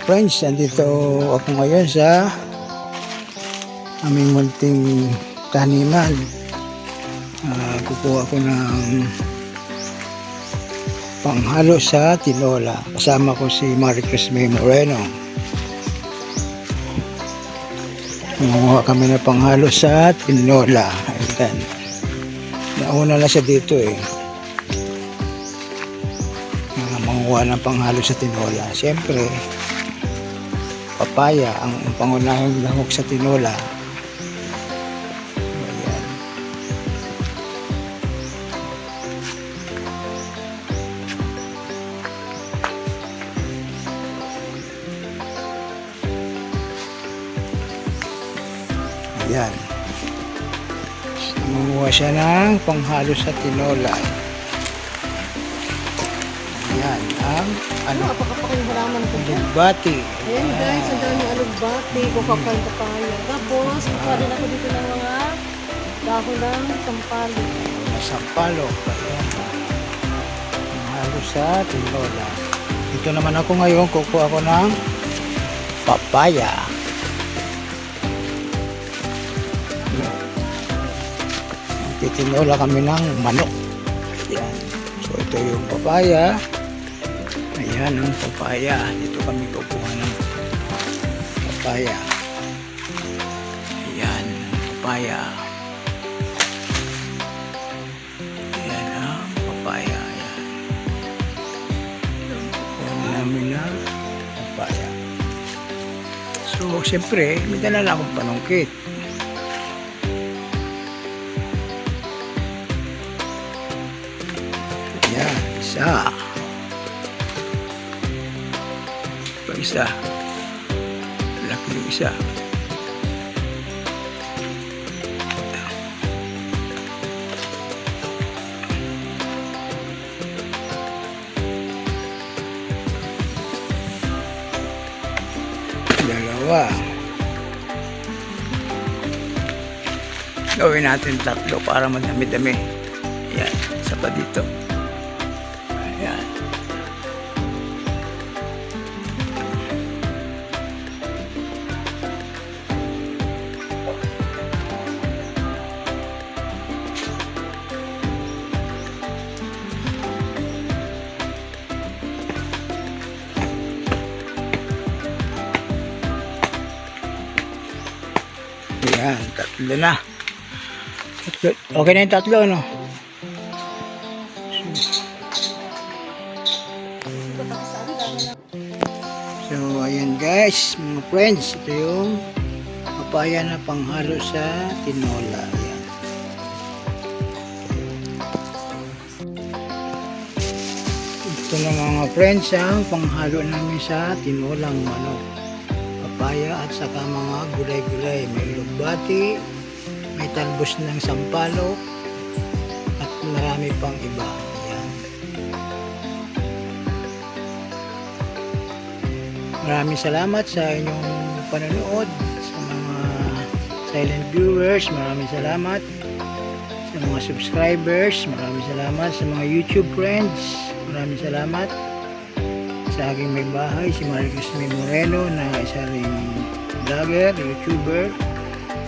friends, andito ako ngayon sa aming munting taniman. Kukuha ko ng panghalo sa tinola. Kasama ko si Maricruz May Moreno. Kumuha kami ng panghalo sa tinola. Ayan. Nauna na siya dito manguha ng panghalo sa tinola. Siyempre, papaya ang pangunahing lahok sa tinola. Ayan. Manguha siya ng panghalo sa tinola. Ayan, ang Napakapakaling halaman ko dyan. alugbati. Ayan guys, ang daming alugbati, kukakain papaya. Tapos, kukuha din ako dito ng mga dahon ng sampalo. Sampalok. Ayan. Panghalo sa tinola. Dito naman ako ngayon, kukuha ko ng papaya. Titinola kami ng manok. Ayan. So ito yung papaya. Ayan ang papaya. Dito kami kukuha ng papaya. Ayan ang papaya. Ayan ang papaya. Ayan. Kukuha namin ng papaya. So siyempre, may dala na akong panungkit. Ayan, isa. Isa. Laki yung isa. Dalawa. Gawin natin tatlo para madami-dami. Ayan, isa pa dito. Ayan. Ayan, tatlo na. Okay na yung tatlo, no? So, ayan guys, mga friends, ito yung papaya na panghalo sa tinola. Ayan. Ito na mga friends, ang panghalo namin sa tinolang manok. Papaya at saka mga gulay-gulay. May alugbati, may talbos ng sampalok, at marami pang iba. Ayan. Maraming salamat sa inyong panonood, sa mga silent viewers. Maraming salamat sa mga subscribers. Maraming salamat sa mga YouTube friends. Maraming salamat sa aking may bahay, si Maricruz May Moreno, na isa ring vlogger, YouTuber.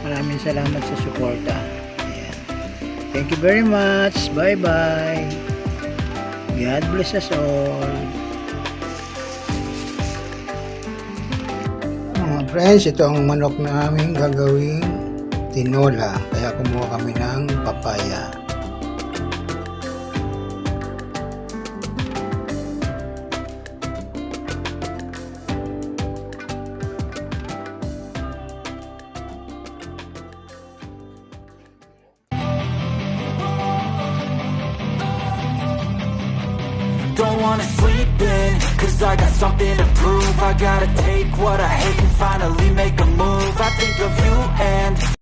Maraming salamat sa suporta. Ayan. Thank you very much. Bye-bye. God bless us all. Mga friends, ito ang manok na aming gagawing tinola. Kaya kumuha kami ng papaya. Don't wanna sleep in, cause I got something to prove. I gotta take what I hate and finally make a move. I think of you and